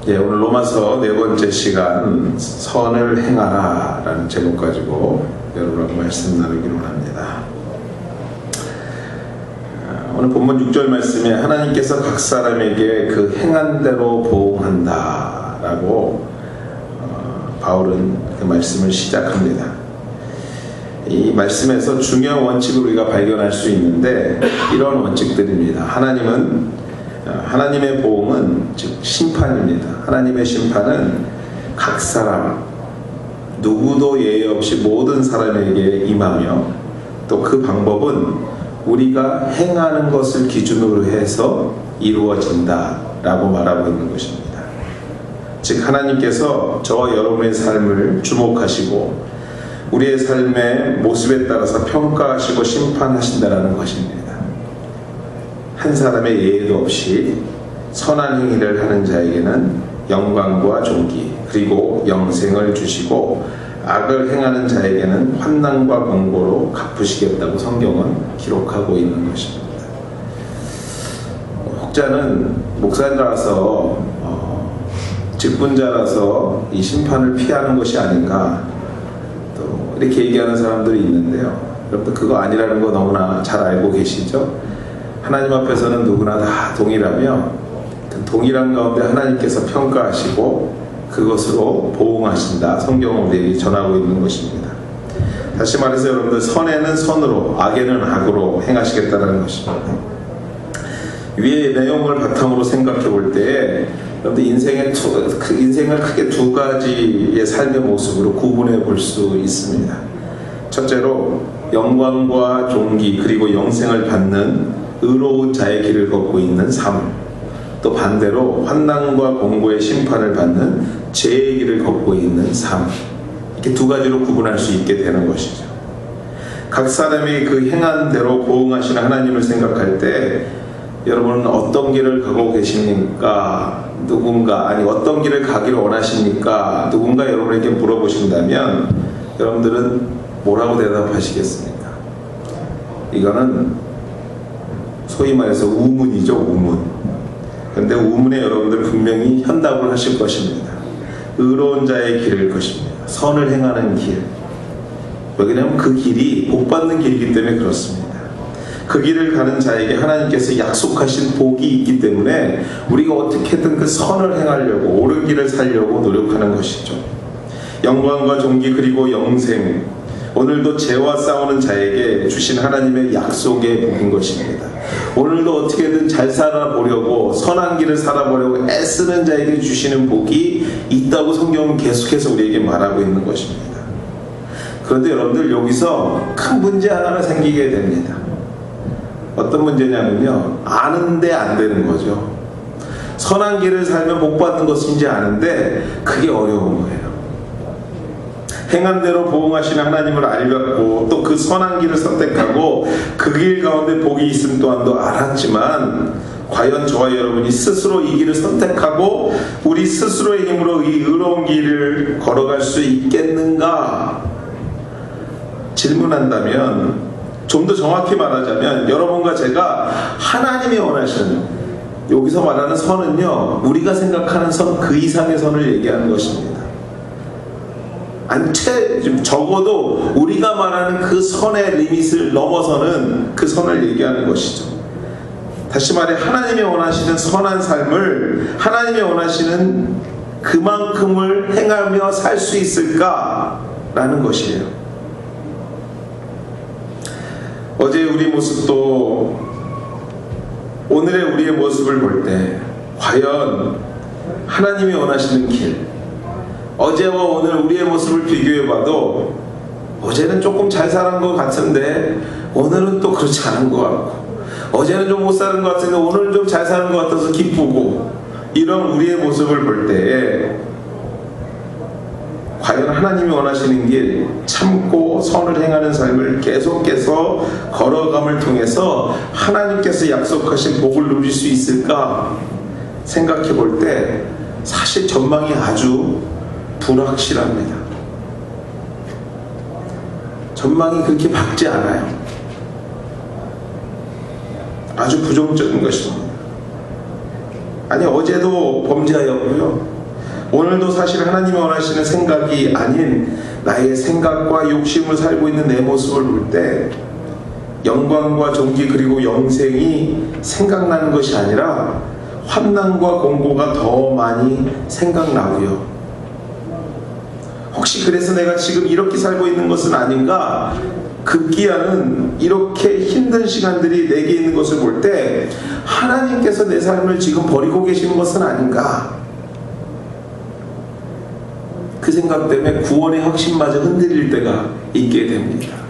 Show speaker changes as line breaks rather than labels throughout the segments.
예, 오늘 로마서 네 번째 시간 선을 행하라 라는 제목 가지고 여러분하고 말씀 나누기로 합니다. 오늘 본문 6절 말씀에 하나님께서 각 사람에게 그 행한 대로 보응한다 라고 바울은 그 말씀을 시작합니다. 이 말씀에서 중요한 원칙을 우리가 발견할 수 있는데 이런 원칙들입니다. 하나님의 보응은 즉 심판입니다. 하나님의 심판은 각 사람 누구도 예외 없이 모든 사람에게 임하며 또 그 방법은 우리가 행하는 것을 기준으로 해서 이루어진다라고 말하고 있는 것입니다. 즉 하나님께서 저와 여러분의 삶을 주목하시고 우리의 삶의 모습에 따라서 평가하시고 심판하신다라는 것입니다. 한 사람의 예외도 없이 선한 행위를 하는 자에게는 영광과 존귀 그리고 영생을 주시고 악을 행하는 자에게는 환난과 공고로 갚으시겠다고 성경은 기록하고 있는 것입니다. 혹자는 목사라서 직분자라서 이 심판을 피하는 것이 아닌가 또 이렇게 얘기하는 사람들이 있는데요. 여러분들 그거 아니라는 거 너무나 잘 알고 계시죠? 하나님 앞에서는 누구나 다 동일하며 그 동일한 가운데 하나님께서 평가하시고 그것으로 보응하신다. 성경은 우리에게 전하고 있는 것입니다. 다시 말해서 여러분들 선에는 선으로 악에는 악으로 행하시겠다는 것입니다. 위의 내용을 바탕으로 생각해 볼 때 여러분들 인생을 크게 두 가지의 삶의 모습으로 구분해 볼 수 있습니다. 첫째로 영광과 존귀 그리고 영생을 받는 의로운 자의 길을 걷고 있는 삶, 또 반대로 환난과 공고의 심판을 받는 죄의 길을 걷고 있는 삶, 이렇게 두 가지로 구분할 수 있게 되는 것이죠. 각 사람이 그 행한 대로 보응하시는 하나님을 생각할 때 여러분은 어떤 길을 가고 계십니까? 어떤 길을 가기를 원하십니까? 누군가 여러분에게 물어보신다면 여러분들은 뭐라고 대답하시겠습니까? 이거는 소위 말해서 우문이죠, 우문. 그런데 우문에 여러분들 분명히 현답을 하실 것입니다. 의로운 자의 길을 것입니다. 선을 행하는 길. 왜냐하면 그 길이 복받는 길이기 때문에 그렇습니다. 그 길을 가는 자에게 하나님께서 약속하신 복이 있기 때문에 우리가 어떻게든 그 선을 행하려고 옳은 길을 살려고 노력하는 것이죠. 영광과 존귀 그리고 영생, 오늘도 죄와 싸우는 자에게 주신 하나님의 약속의 복인 것입니다. 오늘도 어떻게든 잘 살아보려고 선한 길을 살아보려고 애쓰는 자에게 주시는 복이 있다고 성경은 계속해서 우리에게 말하고 있는 것입니다. 그런데 여러분들 여기서 큰 문제 하나가 생기게 됩니다. 어떤 문제냐면요, 아는데 안 되는 거죠. 선한 길을 살면 복 받는 것인지 아는데 그게 어려운 거예요. 행한 대로 보응하시는 하나님을 알고 또 그 선한 길을 선택하고 그 길 가운데 복이 있음 또한도 알았지만 과연 저와 여러분이 스스로 이 길을 선택하고 우리 스스로의 힘으로 이 의로운 길을 걸어갈 수 있겠는가 질문한다면, 좀 더 정확히 말하자면 여러분과 제가 하나님이 원하시는, 여기서 말하는 선은요, 우리가 생각하는 선 그 이상의 선을 얘기하는 것입니다. 적어도 우리가 말하는 그 선의 리밋을 넘어서는 그 선을 얘기하는 것이죠. 다시 말해 하나님이 원하시는 선한 삶을 하나님이 원하시는 그만큼을 행하며 살 수 있을까라는 것이에요. 어제 우리 모습도 오늘의 우리의 모습을 볼 때 과연 하나님이 원하시는 길, 어제와 오늘 우리의 모습을 비교해봐도 어제는 조금 잘 사는 것 같은데 오늘은 또 그렇지 않은 것 같고, 어제는 좀 못 사는 것 같은데 오늘은 좀 잘 사는 것 같아서 기쁘고, 이런 우리의 모습을 볼 때에 과연 하나님이 원하시는 길, 참고 선을 행하는 삶을 계속해서 걸어감을 통해서 하나님께서 약속하신 복을 누릴 수 있을까 생각해 볼 때 사실 전망이 아주 불확실합니다. 전망이 그렇게 밝지 않아요. 아주 부정적인 것입니다. 아니 어제도 범죄하였고요, 오늘도 사실 하나님이 원하시는 생각이 아닌 나의 생각과 욕심을 살고 있는 내 모습을 볼 때 영광과 존귀 그리고 영생이 생각나는 것이 아니라 환난과 공고가 더 많이 생각나고요. 혹시 그래서 내가 지금 이렇게 살고 있는 것은 아닌가? 급기야는 이렇게 힘든 시간들이 내게 있는 것을 볼 때 하나님께서 내 삶을 지금 버리고 계시는 것은 아닌가? 그 생각 때문에 구원의 확신마저 흔들릴 때가 있게 됩니다.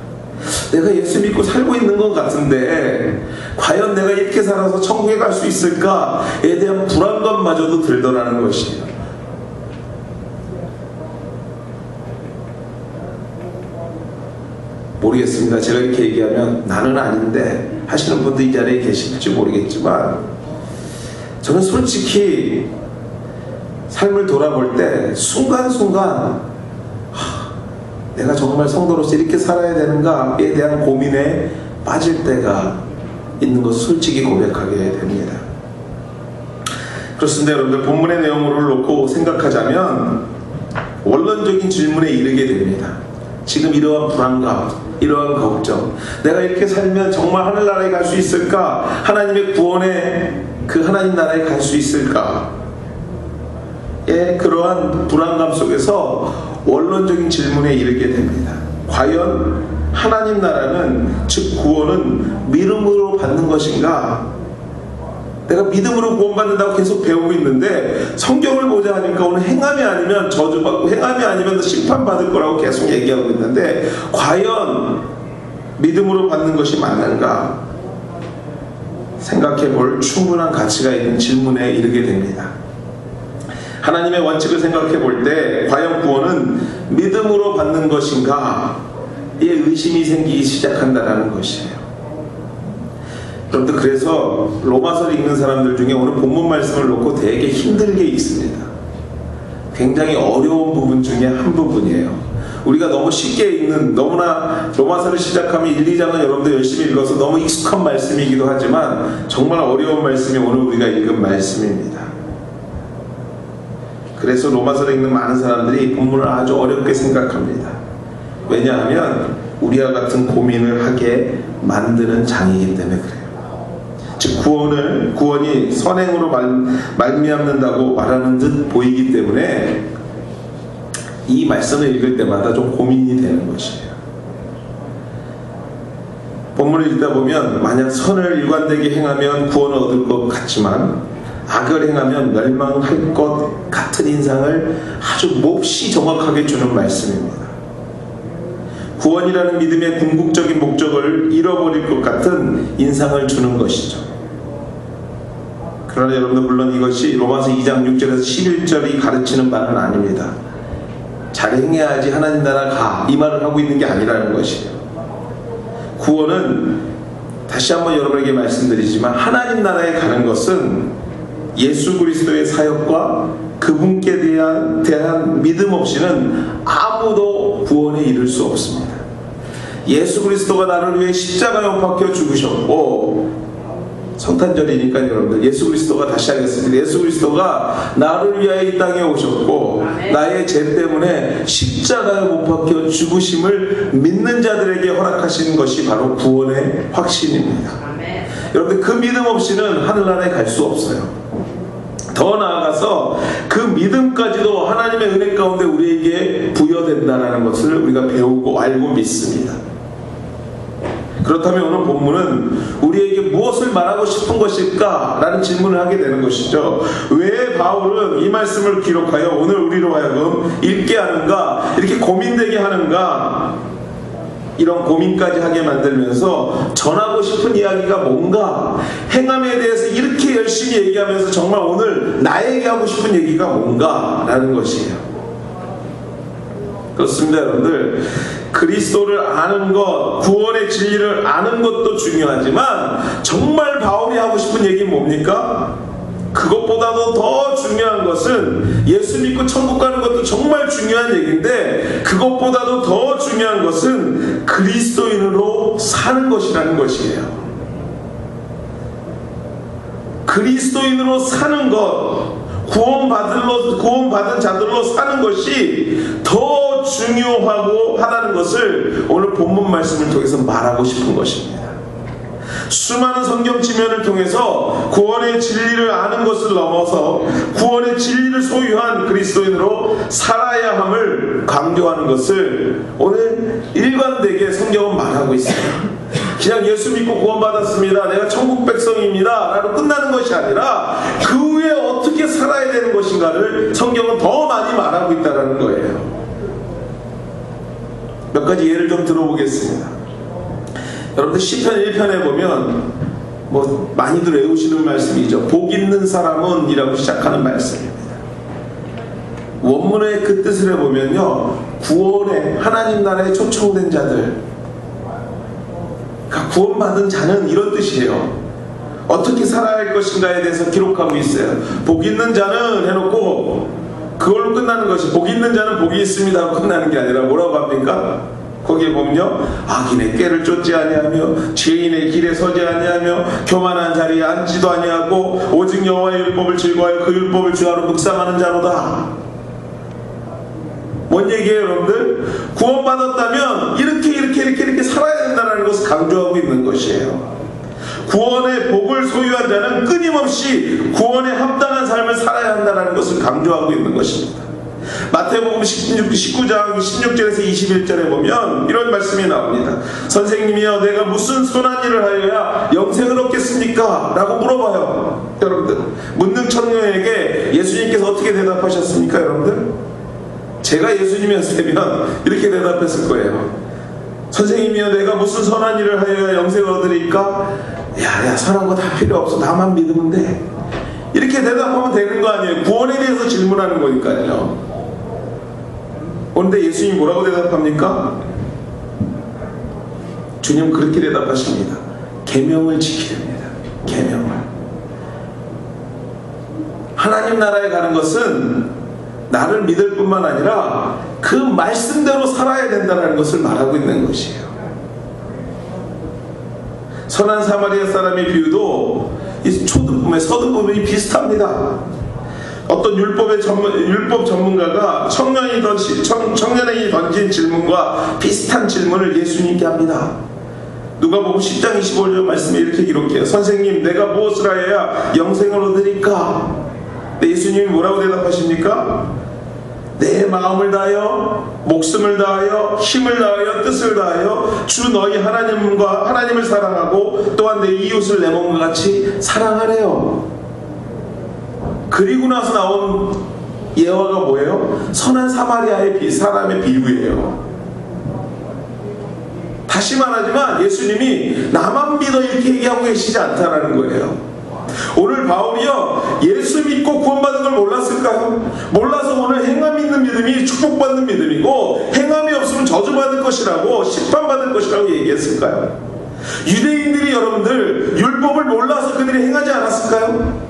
내가 예수 믿고 살고 있는 것 같은데 과연 내가 이렇게 살아서 천국에 갈 수 있을까에 대한 불안감마저도 들더라는 것이에요. 모르겠습니다. 제가 이렇게 얘기하면 나는 아닌데 하시는 분도 이 자리에 계실지 모르겠지만 저는 솔직히 삶을 돌아볼 때 순간순간 내가 정말 성도로서 이렇게 살아야 되는가에 대한 고민에 빠질 때가 있는 것을 솔직히 고백하게 됩니다. 그렇습니다. 여러분들, 본문의 내용을 놓고 생각하자면 원론적인 질문에 이르게 됩니다. 지금 이러한 불안감, 이러한 걱정, 내가 이렇게 살면 정말 하늘나라에 갈 수 있을까? 하나님의 구원의 그 하나님 나라에 갈 수 있을까? 그러한 불안감 속에서 원론적인 질문에 이르게 됩니다. 과연 하나님 나라는, 즉 구원은 믿음으로 받는 것인가? 내가 믿음으로 구원받는다고 계속 배우고 있는데 성경을 보자 하니까 오늘 행함이 아니면 저주받고 행함이 아니면 심판받을 거라고 계속 얘기하고 있는데 과연 믿음으로 받는 것이 맞는가? 생각해 볼 충분한 가치가 있는 질문에 이르게 됩니다. 하나님의 원칙을 생각해 볼 때 과연 구원은 믿음으로 받는 것인가? 이 의심이 생기기 시작한다는 것이에요. 여러분들, 그래서 로마서를 읽는 사람들 중에 오늘 본문 말씀을 놓고 되게 힘들게 읽습니다. 굉장히 어려운 부분 중에 한 부분이에요. 우리가 너무 쉽게 읽는, 너무나 로마서를 시작하면 1, 2장은 여러분들 열심히 읽어서 너무 익숙한 말씀이기도 하지만 정말 어려운 말씀이 오늘 우리가 읽은 말씀입니다. 그래서 로마서를 읽는 많은 사람들이 본문을 아주 어렵게 생각합니다. 왜냐하면 우리와 같은 고민을 하게 만드는 장이기 때문에 그래요. 즉 구원이 선행으로 말미암는다고 말하는 듯 보이기 때문에 이 말씀을 읽을 때마다 좀 고민이 되는 것이에요. 본문을 읽다 보면 만약 선을 일관되게 행하면 구원을 얻을 것 같지만 악을 행하면 멸망할 것 같은 인상을 아주 몹시 정확하게 주는 말씀입니다. 구원이라는 믿음의 궁극적인 목적을 잃어버릴 것 같은 인상을 주는 것이죠. 그러나 여러분들, 물론 이것이 로마서 2장 6절에서 11절이 가르치는 바는 아닙니다. 잘 행해야지 하나님 나라 가, 이 말을 하고 있는 게 아니라는 것이에요. 구원은 다시 한번 여러분에게 말씀드리지만 하나님 나라에 가는 것은 예수 그리스도의 사역과 그분께 대한 믿음 없이는 아무도 구원에 이를 수 없습니다. 예수 그리스도가 나를 위해 십자가에 못 박혀 죽으셨고, 성탄절이니까 여러분들, 예수 그리스도가, 다시 하겠습니다. 예수 그리스도가 나를 위하여 이 땅에 오셨고 나의 죄 때문에 십자가에 못 박혀 죽으심을 믿는 자들에게 허락하신 것이 바로 구원의 확신입니다. 여러분들, 그 믿음 없이는 하늘나라에 갈 수 없어요. 더 나아가서 그 믿음까지도 하나님의 은혜 가운데 우리에게 부여된다는 것을 우리가 배우고 알고 믿습니다. 그렇다면 오늘 본문은 우리에게 무엇을 말하고 싶은 것일까? 라는 질문을 하게 되는 것이죠. 왜 바울은 이 말씀을 기록하여 오늘 우리로 하여금 읽게 하는가? 이렇게 고민되게 하는가? 이런 고민까지 하게 만들면서 전하고 싶은 이야기가 뭔가, 행함에 대해서 이렇게 열심히 얘기하면서 정말 오늘 나에게 하고 싶은 얘기가 뭔가 라는 것이에요. 그렇습니다. 여러분들, 그리스도를 아는 것, 구원의 진리를 아는 것도 중요하지만 정말 바울이 하고 싶은 얘기는 뭡니까? 그것보다도 더 중요한 것은, 예수 믿고 천국 가는 것도 정말 중요한 얘기인데 그것보다도 더 중요한 것은 그리스도인으로 사는 것이라는 것이에요. 그리스도인으로 사는 것, 구원받은 자들로 사는 것이 더 중요하고 하다는 것을 오늘 본문 말씀을 통해서 말하고 싶은 것입니다. 수많은 성경 지면을 통해서 구원의 진리를 아는 것을 넘어서 구원의 진리를 소유한 그리스도인으로 살아야 함을 강조하는 것을 오늘 일관되게 성경은 말하고 있어요. 그냥 예수 믿고 구원받았습니다, 내가 천국 백성입니다 라고 끝나는 것이 아니라 그 후에 어떻게 살아야 되는 것인가를 성경은 더 많이 말하고 있다는 거예요. 몇 가지 예를 좀 들어보겠습니다. 여러분들 시편 1편에 보면 많이들 외우시는 말씀이죠. 복 있는 사람은 이라고 시작하는 말씀입니다. 원문의 그 뜻을 해보면요, 구원에 하나님 나라에 초청된 자들, 그러니까 구원받은 자는 이런 뜻이에요. 어떻게 살아야 할 것인가에 대해서 기록하고 있어요. 복 있는 자는 해놓고 그걸로 끝나는 것이, 복 있는 자는 복이 있습니다 하고 끝나는 게 아니라 뭐라고 합니까? 거기에 보면요, 악인의 꾀를 쫓지 아니하며 죄인의 길에 서지 아니하며 교만한 자리에 앉지도 아니하고 오직 여호와의 율법을 즐거워하여 그 율법을 주야로 묵상하는 자로다. 뭔 얘기예요, 여러분들? 구원받았다면 이렇게 살아야 된다는 것을 강조하고 있는 것이에요. 구원의 복을 소유한 자는 끊임없이 구원에 합당한 삶을 살아야 한다는 것을 강조하고 있는 것입니다. 마태복음 19장 16절에서 21절에 보면 이런 말씀이 나옵니다. 선생님이여, 내가 무슨 선한 일을 하여야 영생을 얻겠습니까? 라고 물어봐요. 여러분들, 묻는 청년에게 예수님께서 어떻게 대답하셨습니까? 여러분들, 제가 예수님이었으면 이렇게 대답했을 거예요. 선생님이여, 내가 무슨 선한 일을 하여야 영생을 얻으리까? 야, 선한 거 다 필요 없어, 나만 믿으면 돼. 이렇게 대답하면 되는 거 아니에요. 구원에 대해서 질문하는 거니까요. 그런데 예수님이 뭐라고 대답합니까? 주님 그렇게 대답하십니다. 계명을 지키렵니다. 계명을. 하나님 나라에 가는 것은 나를 믿을 뿐만 아니라 그 말씀대로 살아야 된다는 것을 말하고 있는 것이에요. 선한 사마리아 사람의 비유도 이 초등부분의 서등부분이 비슷합니다. 어떤 율법 전문가가 청년에게 던진 질문과 비슷한 질문을 예수님께 합니다. 누가복음 10장 25절 말씀에 이렇게 기록해요. 선생님, 내가 무엇을 하여야 영생을 얻으리까? 예수님이 뭐라고 대답하십니까? 내 마음을 다하여, 목숨을 다하여, 힘을 다하여, 뜻을 다하여 주 너희 하나님을 사랑하고 또한 내 이웃을 내 몸과 같이 사랑하래요. 그리고 나서 나온 예화가 뭐예요? 선한 사마리아의 사람의 비유예요. 다시 말하지만 예수님이 나만 믿어 이렇게 얘기하고 계시지 않다라는 거예요. 오늘 바울이요, 예수 믿고 구원받은 걸 몰랐을까요? 몰라서 오늘 행함 있는 믿음이 축복받는 믿음이고 행함이 없으면 저주받을 것이라고, 심판받을 것이라고 얘기했을까요? 유대인들이 여러분들 율법을 몰라서 그들이 행하지 않았을까요?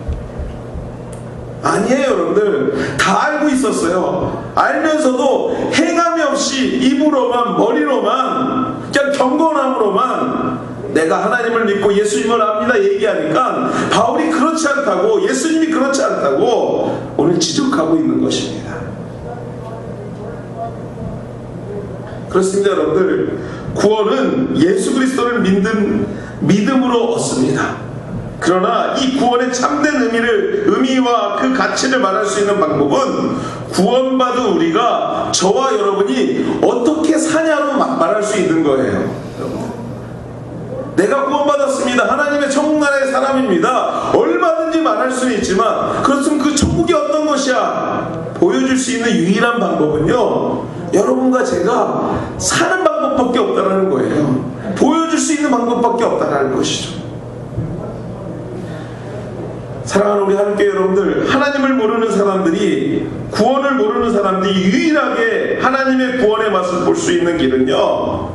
아니에요. 여러분들 다 알고 있었어요. 알면서도 행함이 없이 입으로만, 머리로만, 그냥 경건함으로만 내가 하나님을 믿고 예수님을 압니다 얘기하니까 바울이 그렇지 않다고, 예수님이 그렇지 않다고 오늘 지적하고 있는 것입니다. 그렇습니다. 여러분들, 구원은 예수 그리스도를 믿는 믿음으로 얻습니다. 그러나 이 구원의 참된 의미와 그 가치를 말할 수 있는 방법은 구원받은 우리가, 저와 여러분이 어떻게 사냐로 말할 수 있는 거예요. 내가 구원받았습니다, 하나님의 천국 나라의 사람입니다, 얼마든지 말할 수는 있지만 그렇지만 그 천국이 어떤 것이야 보여줄 수 있는 유일한 방법은요, 여러분과 제가 사는 방법밖에 없다는 거예요. 보여줄 수 있는 방법밖에 없다는 것이죠. 사랑하는 우리 함께 여러분들, 하나님을 모르는 사람들이, 구원을 모르는 사람들이 유일하게 하나님의 구원의 맛을 볼 수 있는 길은요,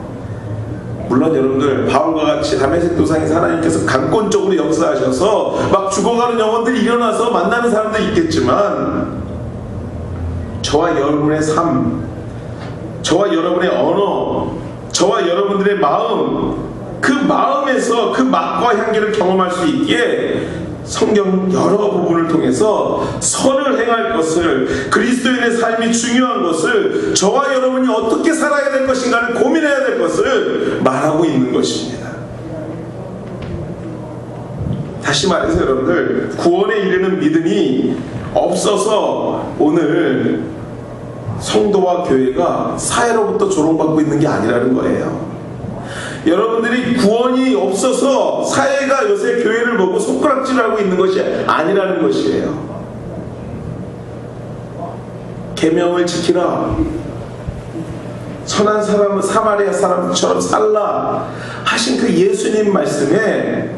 물론 여러분들 바울과 같이 다메섹 도상에서 하나님께서 강권적으로 역사하셔서 막 죽어가는 영혼들이 일어나서 만나는 사람도 있겠지만, 저와 여러분의 삶, 저와 여러분의 언어, 저와 여러분들의 마음, 그 마음에서 그 맛과 향기를 경험할 수 있기에 성경 여러 부분을 통해서 선을 행할 것을, 그리스도인의 삶이 중요한 것을, 저와 여러분이 어떻게 살아야 될 것인가를 고민해야 될 것을 말하고 있는 것입니다. 다시 말해서 여러분들, 구원에 이르는 믿음이 없어서 오늘 성도와 교회가 사회로부터 조롱받고 있는 게 아니라는 거예요. 여러분들이 구원이 없어서 사회가 요새 교회를 보고 손가락질하고 있는 것이 아니라는 것이에요. 계명을 지키라, 선한 사람은 사마리아 사람처럼 살라 하신 그 예수님 말씀에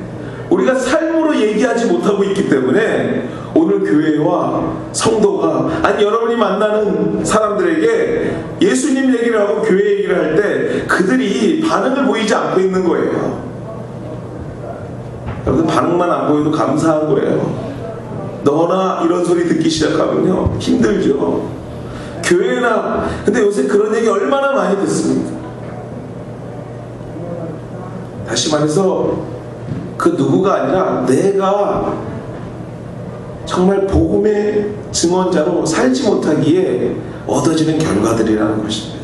우리가 삶으로 얘기하지 못하고 있기 때문에 오늘 교회와 성도가, 아니 여러분이 만나는 사람들에게 예수님 얘기를 하고 교회 얘기를 할 때 그들이 반응을 보이지 않고 있는 거예요. 여러분, 반응만 안 보여도 감사한 거예요. 너나 이런 소리 듣기 시작하면요 힘들죠. 교회나, 근데 요새 그런 얘기 얼마나 많이 듣습니까? 다시 말해서 그 누구가 아니라 내가 정말 복음의 증언자로 살지 못하기에 얻어지는 결과들이라는 것입니다.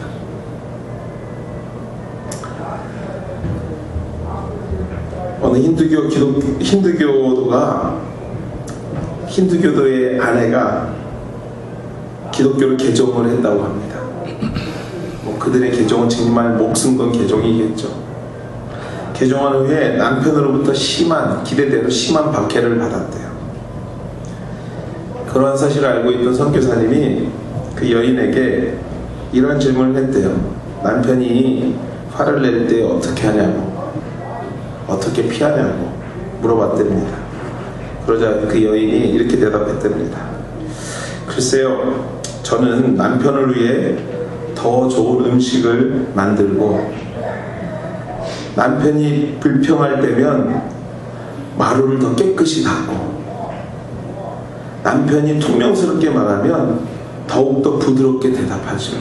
어느 힌두교도의 아내가 기독교를 개종을 했다고 합니다. 그들의 개종은 정말 목숨 건 개종이겠죠. 개종한 후에 남편으로부터 기대대로 심한 박해를 받았대요. 그러한 사실을 알고 있던 선교사님이 그 여인에게 이런 질문을 했대요. 남편이 화를 낼 때 어떻게 하냐고, 어떻게 피하냐고 물어봤답니다. 그러자 그 여인이 이렇게 대답했답니다. 글쎄요, 저는 남편을 위해 더 좋은 음식을 만들고, 남편이 불평할 때면 마루를 더 깨끗이 닦고, 남편이 퉁명스럽게 말하면 더욱더 부드럽게 대답하죠.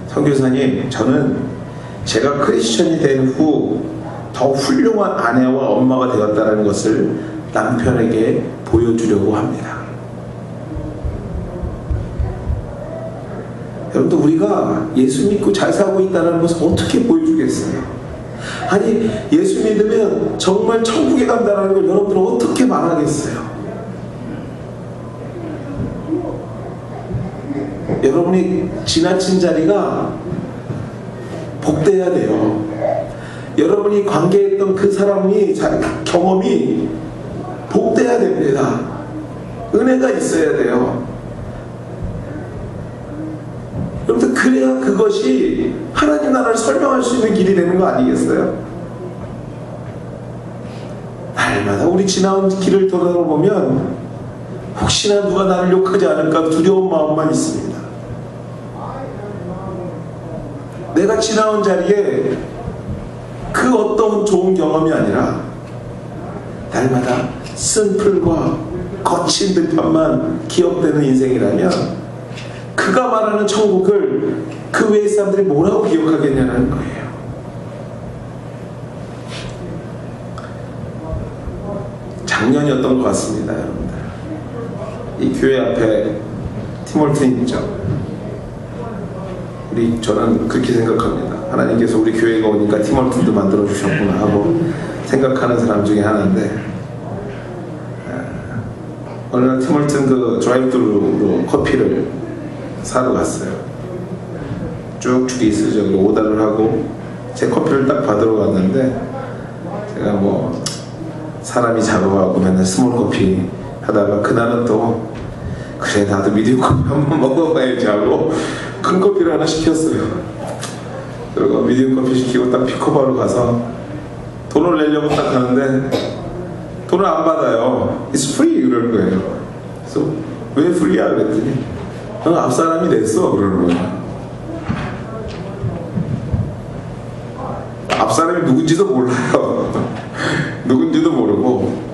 선교사님, 저는 제가 크리스천이 된 후 더 훌륭한 아내와 엄마가 되었다는 것을 남편에게 보여주려고 합니다. 여러분들, 우리가 예수 믿고 잘 살고 있다는 것을 어떻게 보여주겠어요? 아니, 예수 믿으면 정말 천국에 간다는 걸 여러분들은 어떻게 말하겠어요? 여러분이 지나친 자리가 복돼야 돼요. 여러분이 관계했던 그 사람이 경험이 복돼야 됩니다. 은혜가 있어야 돼요. 여러분들, 그래야 그것이 하나님 나라를 설명할 수 있는 길이 되는 거 아니겠어요? 날마다 우리 지나온 길을 돌아보면 혹시나 누가 나를 욕하지 않을까 두려운 마음만 있습니다. 내가 지나온 자리에 그 어떤 좋은 경험이 아니라 날마다 쓴풀과 거친 들판만 기억되는 인생이라면 그가 말하는 천국을 그 외의 사람들이 뭐라고 기억하겠냐는 거예요. 작년이었던 것 같습니다, 여러분들. 이 교회 앞에 티몰튼 있죠. 저는 그렇게 생각합니다. 하나님께서 우리 교회가 오니까 티몰튼도 만들어 주셨구나 하고 생각하는 사람 중에 하나인데, 어느 날 티몰튼 그 드라이브스루로 커피를 사러 갔어요. 쭉 줄이 있으죠. 오다를 하고 제 커피를 딱 받으러 갔는데, 제가 사람이 작아가고 맨날 스몰 커피 하다가 그날은 또 그래, 나도 미디움 커피 한번 먹어봐야지 하고 큰 커피를 하나 시켰어요. 그리고 미디움 커피 시키고 딱 픽업하러 가서 돈을 내려고 딱 하는데 돈을 안 받아요. It's free 그러는 거예요. 그래서 왜 free야 그랬더니 앞 사람이 냈어 그러는 거예요. 앞 사람이 누군지도 몰라요. 누군지도 모르고.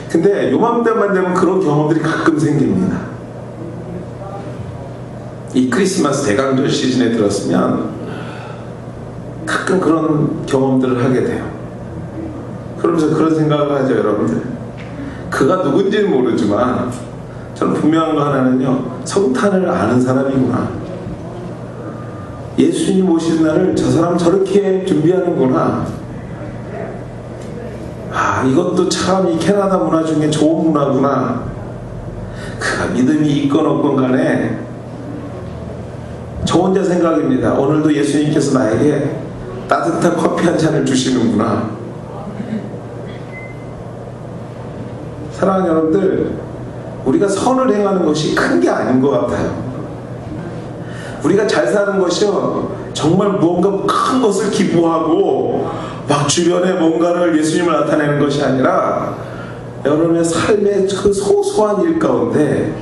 근데 요맘때만 되면 그런 경험들이 가끔 생깁니다. 이 크리스마스 대강절 시즌에 들었으면 가끔 그런 경험들을 하게 돼요. 그러면서 그런 생각을 하죠, 여러분들. 그가 누군지는 모르지만 저는 분명한 거 하나는요, 성탄을 아는 사람이구나. 예수님 오시는 날을 저 사람 저렇게 준비하는구나. 아, 이것도 참 이 캐나다 문화 중에 좋은 문화구나. 그가 믿음이 있건 없건 간에 저 혼자 생각입니다. 오늘도 예수님께서 나에게 따뜻한 커피 한 잔을 주시는구나. 사랑하는 여러분들, 우리가 선을 행하는 것이 큰 게 아닌 것 같아요. 우리가 잘 사는 것이요, 정말 무언가 큰 것을 기부하고 막 주변에 뭔가를 예수님을 나타내는 것이 아니라 여러분의 삶의 그 소소한 일 가운데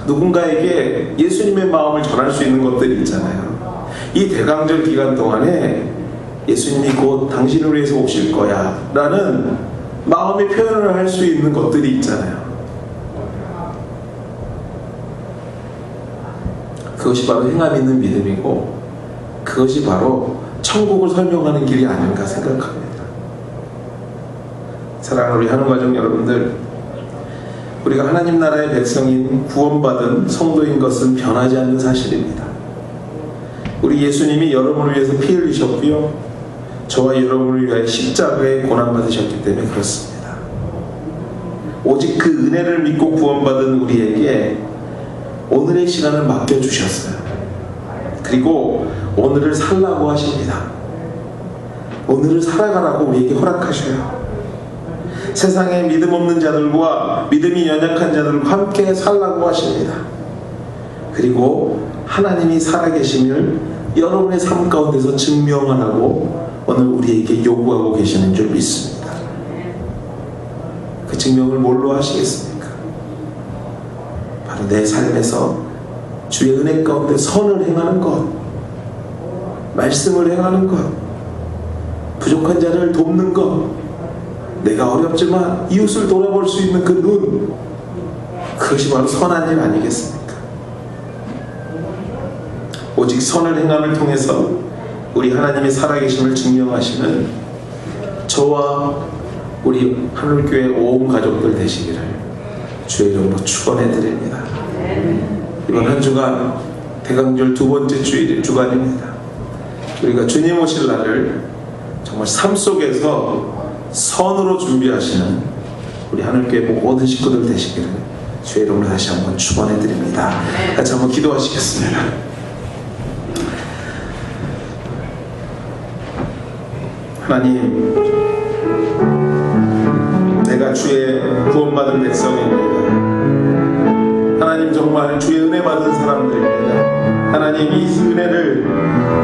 누군가에게 예수님의 마음을 전할 수 있는 것들이 있잖아요. 이 대강절 기간 동안에 예수님이 곧 당신을 위해서 오실 거야 라는 마음의 표현을 할 수 있는 것들이 있잖아요. 그것이 바로 행함 있는 믿음이고, 그것이 바로 천국을 설명하는 길이 아닌가 생각합니다. 사랑하는 우리 한우가족 여러분들, 우리가 하나님 나라의 백성인 구원받은 성도인 것은 변하지 않는 사실입니다. 우리 예수님이 여러분을 위해서 피 흘리셨고요, 저와 여러분을 위하여 십자가에 고난받으셨기 때문에 그렇습니다. 오직 그 은혜를 믿고 구원받은 우리에게 오늘의 시간을 맡겨주셨어요. 그리고 오늘을 살라고 하십니다. 오늘을 살아가라고 우리에게 허락하셔요. 세상에 믿음 없는 자들과 믿음이 연약한 자들과 함께 살라고 하십니다. 그리고 하나님이 살아계심을 여러분의 삶 가운데서 증명하라고 오늘 우리에게 요구하고 계시는 줄 믿습니다. 그 증명을 뭘로 하시겠습니까? 바로 내 삶에서 주의 은혜 가운데 선을 행하는 것, 말씀을 행하는 것, 부족한 자를 돕는 것, 내가 어렵지만 이웃을 돌아볼 수 있는 그 눈, 그것이 바로 선한 일 아니겠습니까? 오직 선을 행함을 통해서 우리 하나님의 살아계심을 증명하시는 저와 우리 하늘교회 온 가족들 되시기를 주의 이름으로 축원해 드립니다. 이번 한 주간 대강절 두 번째 주간입니다. 우리가 주님 오실 날을 정말 삶 속에서 선으로 준비하시는 우리 하늘교회 모든 식구들 되시기를 주의 이름으로 다시 한번 축원해 드립니다. 같이 한번 기도하시겠습니다. 하나님, 내가 주의 구원받은 백성입니다. 하나님, 정말 주의 은혜 받은 사람들입니다. 하나님, 이 은혜를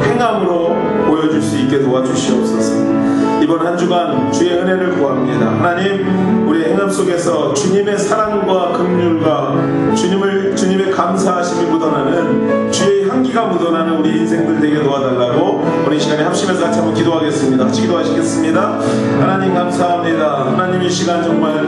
행함으로 보여줄 수 있게 도와주시옵소서. 이번 한 주간 주의 은혜를 구합니다. 하나님, 우리의 행함 속에서 주님의 사랑과 긍휼과 주님의 감사하심이 묻어나는 주의 향기가 묻어나는 우리 인생들 되게 도와달라고 우리 시간에 합심해서 같이 한번 기도하겠습니다. 같이 기도하시겠습니다. 하나님 감사합니다. 하나님, 이 시간 정말